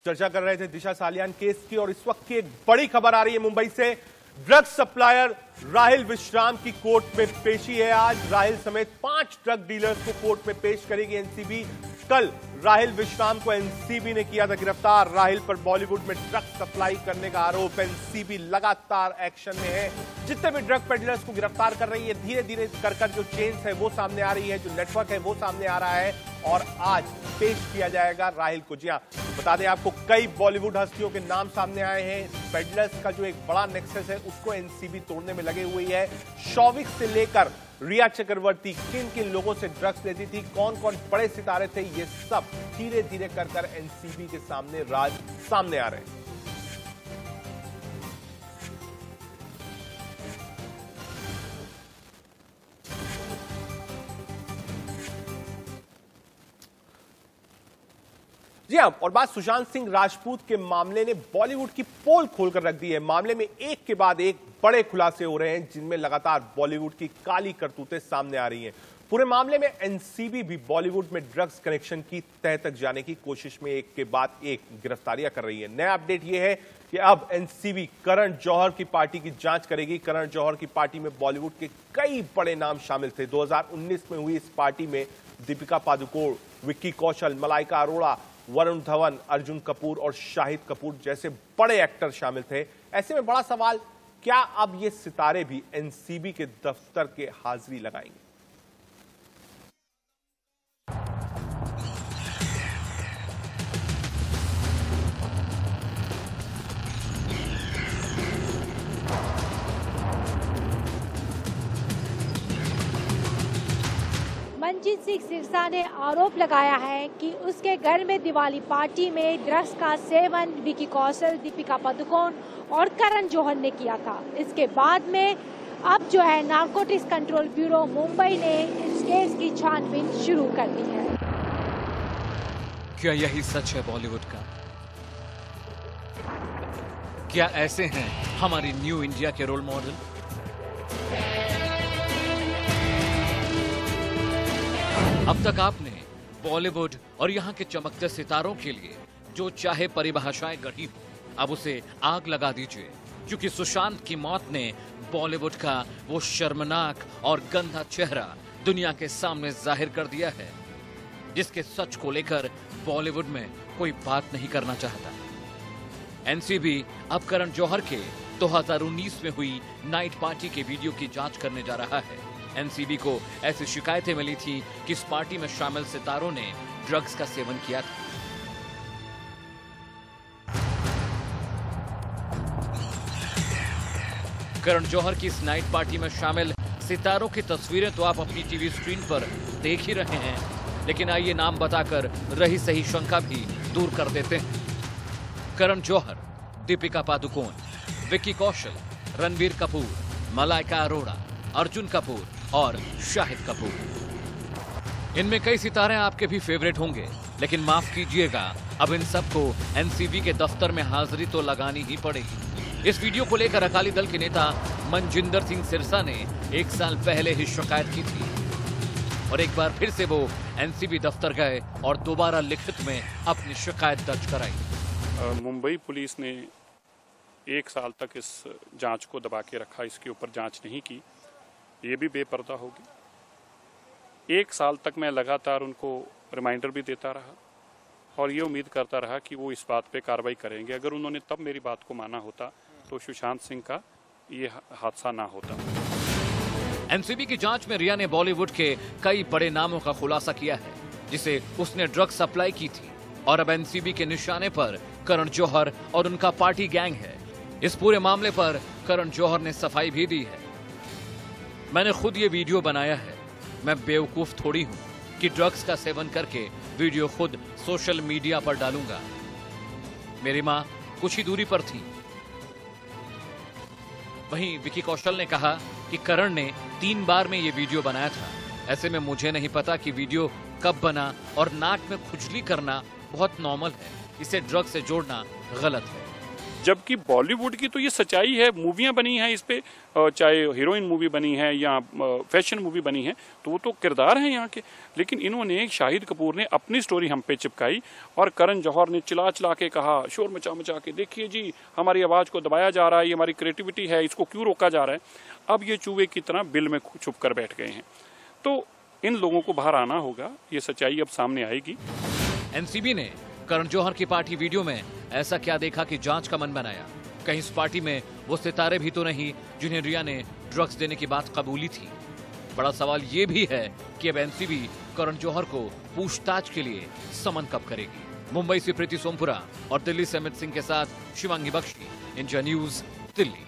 चर्चा कर रहे थे दिशा सालियान केस की, और इस वक्त की एक बड़ी खबर आ रही है मुंबई से। ड्रग सप्लायर राहिल विश्राम की कोर्ट में पेशी है आज। राहिल समेत 5 ड्रग डीलर्स को कोर्ट में पेश करेगी एनसीबी। कल राहिल विश्राम को एनसीबी ने किया था गिरफ्तार। राहिल पर बॉलीवुड में ड्रग सप्लाई करने का आरोप। एनसीबी लगातार एक्शन में है। जितने भी ड्रग पेडलर्स को गिरफ्तार कर रही है, धीरे धीरे कर जो चेन्स है वो सामने आ रही है, जो नेटवर्क है वो सामने आ रहा है, और आज पेश किया जाएगा राहिल को। जी हां, बता दें आपको, कई बॉलीवुड हस्तियों के नाम सामने आए हैं। पेडलर्स का जो एक बड़ा नेक्सस है उसको एनसीबी तोड़ने में लगे हुई है। शौविक से लेकर रिया चक्रवर्ती किन किन लोगों से ड्रग्स लेती थी, कौन कौन बड़े सितारे थे, ये सब धीरे धीरे कर एनसीबी के सामने राज सामने आ रहे हैं। जी हां, और बात सुशांत सिंह राजपूत के मामले ने बॉलीवुड की पोल खोलकर रख दी है। मामले में एक के बाद एक बड़े खुलासे हो रहे हैं, जिनमें लगातार बॉलीवुड की काली करतूतें सामने आ रही हैं। पूरे मामले में एनसीबी भी बॉलीवुड में ड्रग्स कनेक्शन की तह तक जाने की कोशिश में एक के बाद एक गिरफ्तारियां कर रही है। नया अपडेट यह है कि अब एनसीबी करण जौहर की पार्टी की जांच करेगी। करण जौहर की पार्टी में बॉलीवुड के कई बड़े नाम शामिल थे। 2019 में हुई इस पार्टी में दीपिका पादुकोण, विक्की कौशल, मलाइका अरोड़ा, वरुण धवन, अर्जुन कपूर और शाहिद कपूर जैसे बड़े एक्टर शामिल थे। ऐसे में बड़ा सवाल, क्या अब ये सितारे भी एनसीबी के दफ्तर के हाजिरी लगाएंगे? मनजीत सिंह सिरसा ने आरोप लगाया है कि उसके घर में दिवाली पार्टी में ड्रग्स का सेवन विकी कौशल, दीपिका पादुकोण और करण जौहर ने किया था। इसके बाद में अब जो है नारकोटिक्स कंट्रोल ब्यूरो मुंबई ने इस केस की छानबीन शुरू कर दी है। क्या यही सच है बॉलीवुड का? क्या ऐसे हैं हमारी न्यू इंडिया के रोल मॉडल? अब तक आपने बॉलीवुड और यहाँ के चमकते सितारों के लिए जो चाहे परिभाषाएं गढ़ी हो, अब उसे आग लगा दीजिए, क्योंकि सुशांत की मौत ने बॉलीवुड का वो शर्मनाक और गंदा चेहरा दुनिया के सामने जाहिर कर दिया है, जिसके सच को लेकर बॉलीवुड में कोई बात नहीं करना चाहता। एनसीबी अब करण जौहर के 2019 में हुई नाइट पार्टी के वीडियो की जांच करने जा रहा है। एनसीबी को ऐसी शिकायतें मिली थी कि इस पार्टी में शामिल सितारों ने ड्रग्स का सेवन किया था। करण जौहर की इस नाइट पार्टी में शामिल सितारों की तस्वीरें तो आप अपनी टीवी स्क्रीन पर देख ही रहे हैं, लेकिन आइए नाम बताकर रही सही शंका भी दूर कर देते हैं। करण जौहर, दीपिका पादुकोण, विक्की कौशल, रणबीर कपूर, मलाइका अरोड़ा, अर्जुन कपूर और शाहिद कपूर। इनमें कई सितारे आपके भी फेवरेट होंगे, लेकिन माफ कीजिएगा, अब इन सबको एनसीबी के दफ्तर में हाजिरी तो लगानी ही पड़ेगी। इस वीडियो को लेकर अकाली दल के नेता मनजिंदर सिंह सिरसा ने 1 साल पहले ही शिकायत की थी, और एक बार फिर से वो एनसीबी दफ्तर गए और दोबारा लिखित में अपनी शिकायत दर्ज कराई। मुंबई पुलिस ने 1 साल तक इस जांच को दबा के रखा, इसके ऊपर जांच नहीं की, ये भी बेपर्दा होगी। 1 साल तक मैं लगातार उनको रिमाइंडर भी देता रहा और ये उम्मीद करता रहा कि वो इस बात पे कार्रवाई करेंगे। अगर उन्होंने तब मेरी बात को माना होता तो सुशांत सिंह का ये हादसा ना होता। एनसीबी की जांच में रिया ने बॉलीवुड के कई बड़े नामों का खुलासा किया है, जिसे उसने ड्रग सप्लाई की थी, और अब एनसीबी के निशाने पर करण जौहर और उनका पार्टी गैंग है। इस पूरे मामले पर करण जौहर ने सफाई भी दी है। मैंने खुद ये वीडियो बनाया है, मैं बेवकूफ थोड़ी हूं कि ड्रग्स का सेवन करके वीडियो खुद सोशल मीडिया पर डालूंगा। मेरी मां कुछ ही दूरी पर थी। वहीं विकी कौशल ने कहा कि करण ने 3 बार में ये वीडियो बनाया था। ऐसे में मुझे नहीं पता कि वीडियो कब बना, और नाक में खुजली करना बहुत नॉर्मल है, इसे ड्रग से जोड़ना गलत है। जबकि बॉलीवुड की तो ये सच्चाई है, मूवियाँ बनी हैं इस पे, चाहे हीरोइन मूवी बनी है या फैशन मूवी बनी है, तो वो तो किरदार हैं यहाँ के। लेकिन इन्होंने, शाहिद कपूर ने अपनी स्टोरी हम पे चिपकाई और करण जौहर ने चिल्ला चिल्ला के कहा, शोर मचा मचा के, देखिए जी हमारी आवाज़ को दबाया जा रहा है, ये हमारी क्रिएटिविटी है, इसको क्यों रोका जा रहा है। अब ये चूहे की तरह बिल में छुप कर बैठ गए हैं। तो इन लोगों को बाहर आना होगा, ये सच्चाई अब सामने आएगी। एनसीबी ने करण जौहर की पार्टी वीडियो में ऐसा क्या देखा कि जांच का मन बनाया? कहीं इस पार्टी में वो सितारे भी तो नहीं जिन्हें रिया ने ड्रग्स देने की बात कबूली थी? बड़ा सवाल ये भी है कि अब एनसीबी करण जौहर को पूछताछ के लिए समन कब करेगी। मुंबई से प्रीति सोमपुरा और दिल्ली से अमित सिंह के साथ शिवांगी बख्शी, इंडिया न्यूज, दिल्ली।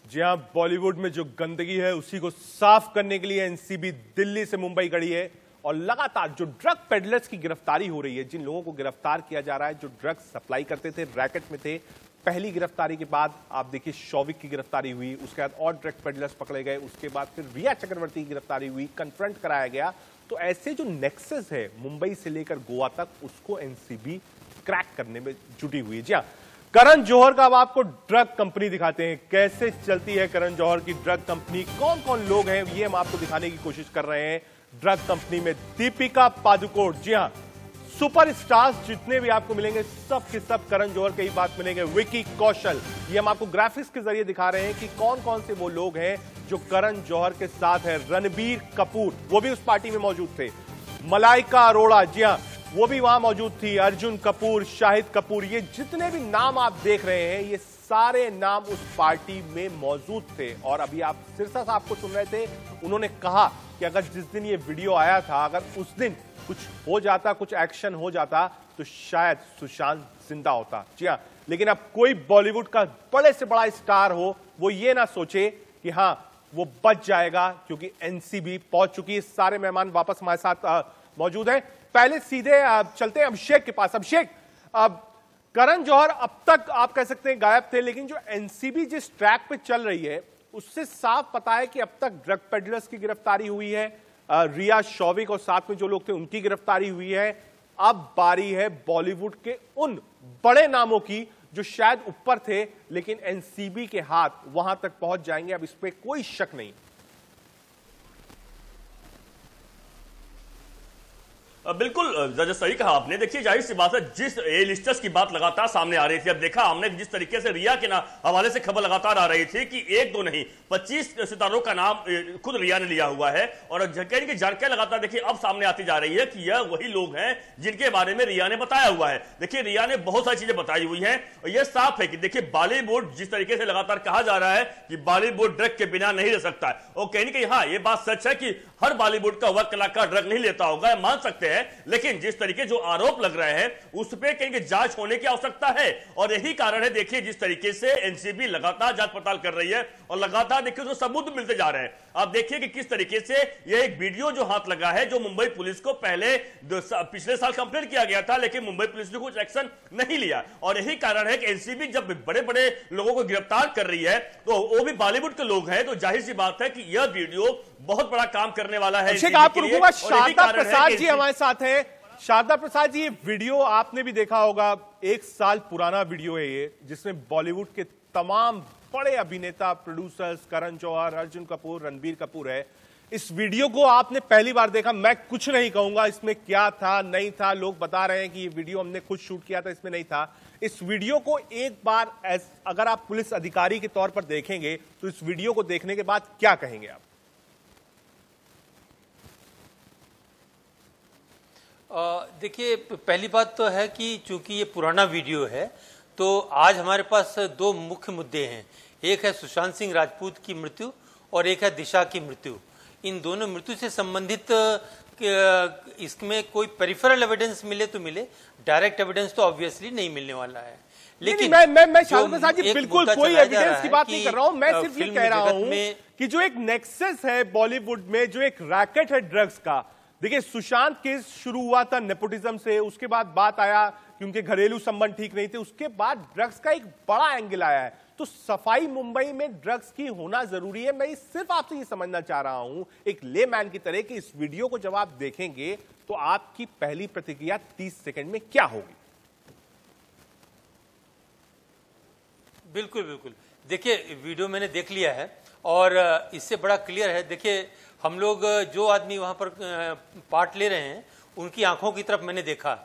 जी हां, बॉलीवुड में जो गंदगी है उसी को साफ करने के लिए एनसीबी दिल्ली से मुंबई गई है और लगातार जो ड्रग पेडलर्स की गिरफ्तारी हो रही है, जिन लोगों को गिरफ्तार किया जा रहा है जो ड्रग्स सप्लाई करते थे, रैकेट में थे, पहली गिरफ्तारी के बाद आप देखिए शौविक की गिरफ्तारी हुई, उसके बाद और ड्रग पेडलर्स पकड़े गए, उसके बाद फिर रिया चक्रवर्ती की गिरफ्तारी हुई, कन्फ्रंट कराया गया। तो ऐसे जो नेक्सस है मुंबई से लेकर गोवा तक, उसको एनसीबी क्रैक करने में जुटी हुई है। जी हां, करण जौहर का अब आपको ड्रग कंपनी दिखाते हैं, कैसे चलती है करण जौहर की ड्रग कंपनी, कौन कौन लोग हैं ये हम आपको दिखाने की कोशिश कर रहे हैं। ड्रग कंपनी में दीपिका पादुकोण, जी हां, सुपरस्टार्स जितने भी आपको मिलेंगे सब के सब करण जौहर के ही बात मिलेंगे। विकी कौशल, ये हम आपको ग्राफिक्स के जरिए दिखा रहे हैं कि कौन कौन से वो लोग हैं जो करण जौहर के साथ है। रणबीर कपूर, वो भी उस पार्टी में मौजूद थे। मलाइका अरोड़ा, जी हां, वो भी वहां मौजूद थी। अर्जुन कपूर, शाहिद कपूर, ये जितने भी नाम आप देख रहे हैं ये सारे नाम उस पार्टी में मौजूद थे। और अभी आप सिरसा साहब को सुन रहे थे, उन्होंने कहा कि अगर जिस दिन ये वीडियो आया था, अगर उस दिन कुछ हो जाता, कुछ एक्शन हो जाता, तो शायद सुशांत जिंदा होता। जी हां, लेकिन अब कोई बॉलीवुड का बड़े से बड़ा स्टार हो, वो ये ना सोचे कि हां वो बच जाएगा, क्योंकि एनसीबी पहुंच चुकी है। सारे मेहमान वापस हमारे साथ मौजूद हैं। पहले सीधे चलते हैं अभिषेक के पास। अभिषेक, करण जौहर अब तक आप कह सकते हैं गायब थे, लेकिन जो एनसीबी जिस ट्रैक पे चल रही है उससे साफ पता है कि अब तक ड्रग पेडलर्स की गिरफ्तारी हुई है, रिया, शौविक और साथ में जो लोग थे उनकी गिरफ्तारी हुई है। अब बारी है बॉलीवुड के उन बड़े नामों की जो शायद ऊपर थे, लेकिन एनसीबी के हाथ वहां तक पहुंच जाएंगे, अब इस पे कोई शक नहीं। बिल्कुल जज, सही कहा आपने। देखिए जाहिर सी बात है, जिस ए लिस्टर्स की बात लगातार सामने आ रही थी, अब देखा हमने जिस तरीके से रिया के हवाले से खबर लगातार आ रही थी कि एक दो नहीं 25 सितारों का नाम खुद रिया ने लिया हुआ है। और की जानकारी लगातार देखिए अब सामने आती जा रही है कि यह वही लोग हैं जिनके बारे में रिया ने बताया हुआ है। देखिए रिया ने बहुत सारी चीजें बताई हुई हैं और यह साफ है कि देखिए बॉलीवुड जिस तरीके से लगातार कहा जा रहा है कि बॉलीवुड ड्रग के बिना नहीं रह सकता है, और कहीं ना कहीं हाँ ये बात सच है कि हर बॉलीवुड का वर्ग कलाकार ड्रग नहीं लेता होगा, मान सकते हैं, लेकिन जिस तरीके जो आरोप लग रहे हैं उस पे कहीं जांच होने की आवश्यकता है। और यही कारण है देखिए जिस तरीके से एनसीबी लगातार जांच पड़ताल कर रही है और लगातार देखिए जो सबूत मिलते जा रहे हैं। आप देखिए कि किस तरीके से यह एक वीडियो जो हाथ लगा है, जो मुंबई पुलिस को पहले पिछले साल कंप्लेंट किया गया था, लेकिन मुंबई पुलिस ने कुछ एक्शन नहीं लिया। और यही कारण है कि एनसीबी जब बड़े बड़े लोगों को गिरफ्तार कर रही है तो वो भी बॉलीवुड के लोग हैं, तो जाहिर सी बात है कि यह वीडियो बहुत बड़ा काम करने वाला है। आपको रुकूंगा, शारदा प्रसाद जी हमारे साथ हैं। शारदा प्रसाद जी, ये वीडियो आपने भी देखा होगा, 1 साल पुराना वीडियो है ये, जिसमें बॉलीवुड के तमाम बड़े अभिनेता, प्रोड्यूसर्स, करण जौहर, अर्जुन कपूर, रणबीर कपूर है। इस वीडियो को आपने पहली बार देखा, मैं कुछ नहीं कहूंगा इसमें क्या था नहीं था, लोग बता रहे हैं कि ये वीडियो हमने खुद शूट किया था, इसमें नहीं था। इस वीडियो को एक बार अगर आप पुलिस अधिकारी के तौर पर देखेंगे तो इस वीडियो को देखने के बाद क्या कहेंगे आप? देखिए, पहली बात तो है कि चूंकि ये पुराना वीडियो है तो आज हमारे पास 2 मुख्य मुद्दे हैं। एक है सुशांत सिंह राजपूत की मृत्यु और एक है दिशा की मृत्यु। इन दोनों मृत्यु से संबंधित इसमें कोई पेरिफेरल एविडेंस मिले तो मिले, डायरेक्ट एविडेंस तो ऑब्वियसली नहीं मिलने वाला है। लेकिन मैं शारदा प्रसाद जी बिल्कुल कोई एविडेंस की बात नहीं कर रहा हूं, मैं सिर्फ ये कह रहा हूं कि जो एक नेक्सस है बॉलीवुड में, जो एक रैकेट है ड्रग्स का। देखिए, सुशांत केस शुरू हुआ था नेपोटिज्म से, उसके बाद बात आया कि उनके घरेलू संबंध ठीक नहीं थे, उसके बाद ड्रग्स का एक बड़ा एंगल आया है। तो सफाई मुंबई में ड्रग्स की होना जरूरी है। मैं सिर्फ आपसे ये समझना चाह रहा हूं एक लेमैन की तरह कि इस वीडियो को जब आप देखेंगे तो आपकी पहली प्रतिक्रिया 30 सेकंड में क्या होगी? बिल्कुल बिल्कुल, देखिए वीडियो मैंने देख लिया है और इससे बड़ा क्लियर है। देखिए हम लोग जो आदमी वहां पर पार्ट ले रहे हैं उनकी आंखों की तरफ मैंने देखा,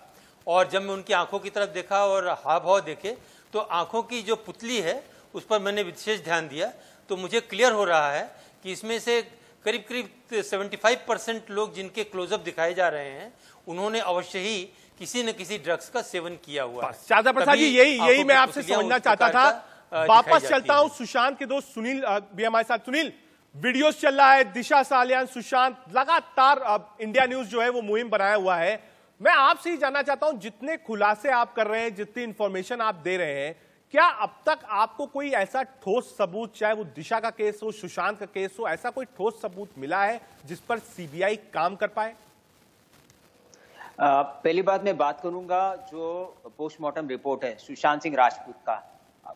और जब मैं उनकी आंखों की तरफ देखा और हाव भाव देखे तो आंखों की जो पुतली है उस पर मैंने विशेष ध्यान दिया, तो मुझे क्लियर हो रहा है कि इसमें से करीब करीब 75% लोग जिनके क्लोजअप दिखाए जा रहे हैं उन्होंने अवश्य ही किसी न किसी ड्रग्स का सेवन किया हुआ है। शारदा प्रसाद जी, यही मैं आपसे समझना चाहता था। वापस चलता हूं सुशांत के दोस्त सुनील भी हमारे साथ। सुनील, वीडियोस चल रहा है, दिशा सालियान, सुशांत, लगातार इंडिया न्यूज जो है वो मुहिम बनाया हुआ है। मैं आपसे ही जानना चाहता हूं, जितने खुलासे आप कर रहे हैं, जितनी इंफॉर्मेशन आप दे रहे हैं, क्या अब तक आपको कोई ऐसा ठोस सबूत, चाहे वो दिशा का केस हो, सुशांत का केस हो, ऐसा कोई ठोस सबूत मिला है जिस पर सीबीआई काम कर पाए? पहली बात मैं बात करूंगा जो पोस्टमार्टम रिपोर्ट है सुशांत सिंह राजपूत का,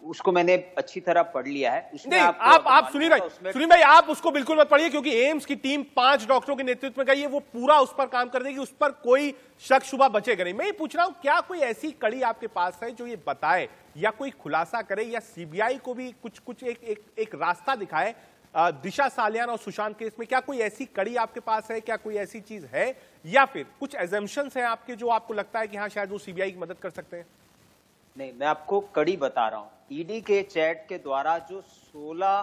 उसको मैंने अच्छी तरह पढ़ लिया है। उसमें आप सुनील भाई आप उसको बिल्कुल मत पढ़िए, क्योंकि एम्स की टीम 5 डॉक्टरों के नेतृत्व में गई है, वो पूरा उस पर काम कर देगी, उस पर कोई शक शुबा बचेगा नहीं। मैं ये पूछ रहा हूं, क्या कोई ऐसी कड़ी आपके पास है जो ये बताए या कोई खुलासा करे या सीबीआई को भी कुछ एक रास्ता दिखाए दिशा सालियान और सुशांत केस में? क्या कोई ऐसी कड़ी आपके पास है, क्या कोई ऐसी चीज है, या फिर कुछ एजम्पशंस हैं आपके जो आपको लगता है कि हाँ शायद वो सीबीआई की मदद कर सकते हैं? नहीं, मैं आपको कड़ी बता रहा हूं। ईडी के चैट के द्वारा जो 16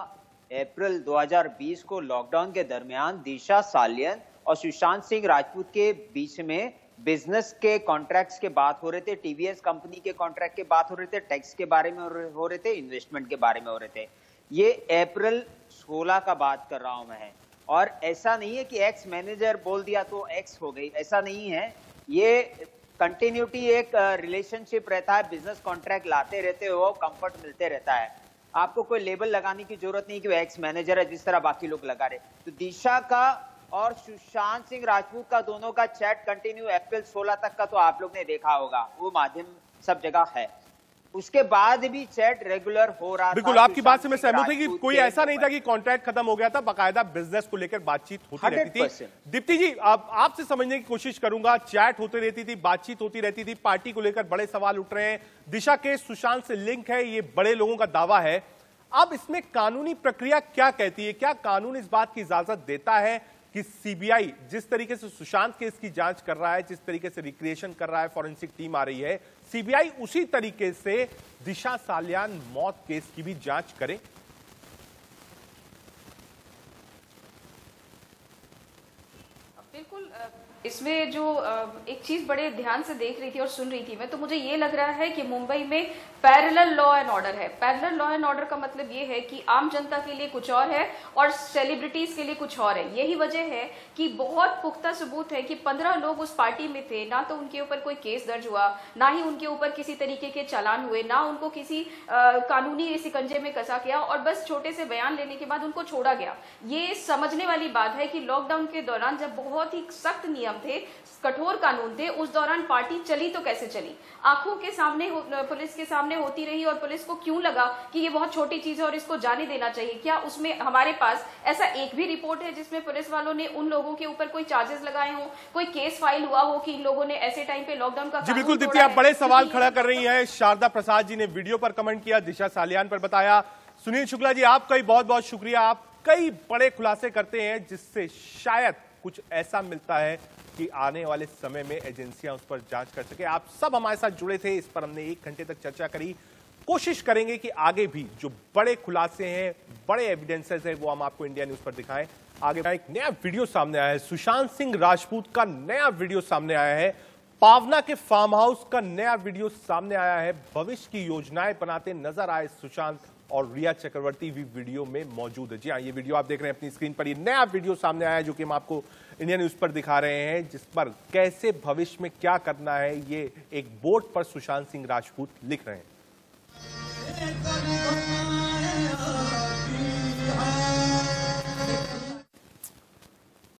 अप्रैल 2020 को लॉकडाउन के दरमियान दिशा सालियन और सुशांत सिंह राजपूत के बीच में बिजनेस के कॉन्ट्रैक्ट्स के बात हो रहे थे, टीवीएस कंपनी के कॉन्ट्रैक्ट के बात हो रहे थे, टैक्स के बारे में हो रहे थे, इन्वेस्टमेंट के बारे में हो रहे थे। ये अप्रैल 16 का बात कर रहा हूं मैं। और ऐसा नहीं है कि एक्स मैनेजर बोल दिया तो एक्स हो गई, ऐसा नहीं है। ये कंटिन्यूटी एक रिलेशनशिप रहता है, बिजनेस कॉन्ट्रैक्ट लाते रहते हो, कंफर्ट मिलते रहता है। आपको कोई लेबल लगाने की जरूरत नहीं कि वो एक्स मैनेजर है जिस तरह बाकी लोग लगा रहे। तो दिशा का और सुशांत सिंह राजपूत का दोनों का चैट कंटिन्यू अप्रैल 16 तक का तो आप लोग ने देखा होगा, वो माध्यम सब जगह है। उसके बाद भी चैट रेगुलर हो रहा था। बिल्कुल, आपकी बात से मैं सहमत हूं कि कोई ऐसा नहीं था कि कॉन्ट्रैक्ट खत्म हो गया था, बाकायदा बिजनेस को लेकर बातचीत होती रहती थी। दीप्ति जी, आपसे समझने की कोशिश करूंगा, चैट होती रहती थी, बातचीत होती रहती थी, पार्टी को लेकर बड़े सवाल उठ रहे हैं, दिशा के सुशांत से लिंक है, ये बड़े लोगों का दावा है। अब इसमें कानूनी प्रक्रिया क्या कहती है? क्या कानून इस बात की इजाजत देता है कि सीबीआई जिस तरीके से सुशांत केस की जांच कर रहा है, जिस तरीके से रिक्रिएशन कर रहा है, फॉरेंसिक टीम आ रही है, सीबीआई उसी तरीके से दिशा सालियान मौत केस की भी जांच करे? बिल्कुल, इसमें जो एक चीज बड़े ध्यान से देख रही थी और सुन रही थी मैं, तो मुझे ये लग रहा है कि मुंबई में पैरेलल लॉ एंड ऑर्डर है। पैरेलल लॉ एंड ऑर्डर का मतलब ये है कि आम जनता के लिए कुछ और है और सेलिब्रिटीज के लिए कुछ और है। यही वजह है कि बहुत पुख्ता सबूत है कि 15 लोग उस पार्टी में थे, ना तो उनके ऊपर कोई केस दर्ज हुआ, ना ही उनके ऊपर किसी तरीके के चालान हुए, ना उनको किसी कानूनी शिकंजे में कसा गया, और बस छोटे से बयान लेने के बाद उनको छोड़ा गया। ये समझने वाली बात है कि लॉकडाउन के दौरान जब बहुत ही सख्त नियम थे, कठोर कानून थे, उस दौरान पार्टी चली तो कैसे चली? आंखों के सामने, पुलिस के सामने होती रही, और पुलिस को क्यों लगा कि ये बहुत छोटी चीज है और इसको जाने देना चाहिए? क्या उसमें हमारे पास ऐसा एक भी रिपोर्ट है जिसमें पुलिस वालों ने उन लोगों के ऊपर कोई चार्जेस लगाए हो, कोई केस फाइल हुआ हो कि इन लोगों ने ऐसे टाइम पे लॉकडाउन का? जी बिल्कुल दीप्ति, आप बड़े सवाल खड़ा कर रही हैं। शारदा प्रसाद जी ने वीडियो पर कमेंट किया, दिशा सालियान पर बताया। सुनील शुक्ला जी, आपका बहुत बहुत शुक्रिया। आप कई बड़े खुलासे करते हैं जिससे शायद कुछ ऐसा मिलता है कि आने वाले समय में एजेंसियां उस पर जांच कर सके। आप सब हमारे साथ जुड़े थे, इस पर हमने 1 घंटे तक चर्चा करी। कोशिश करेंगे कि आगे भी जो बड़े खुलासे हैं, बड़े एविडेंसेस हैं, वो हम आपको इंडिया न्यूज पर दिखाएं। आगे एक नया वीडियो सामने आया है, सुशांत सिंह राजपूत का नया वीडियो सामने आया है, पावना के फार्म हाउस का नया वीडियो सामने आया है। भविष्य की योजनाएं बनाते नजर आए सुशांत, और रिया चक्रवर्ती भी वीडियो में मौजूद है। जी हाँ, ये वीडियो आप देख रहे हैं अपनी स्क्रीन पर, ये नया वीडियो सामने आया है जो कि हम आपको इंडिया न्यूज पर दिखा रहे हैं, जिस पर कैसे भविष्य में क्या करना है ये एक बोर्ड पर सुशांत सिंह राजपूत लिख रहे हैं।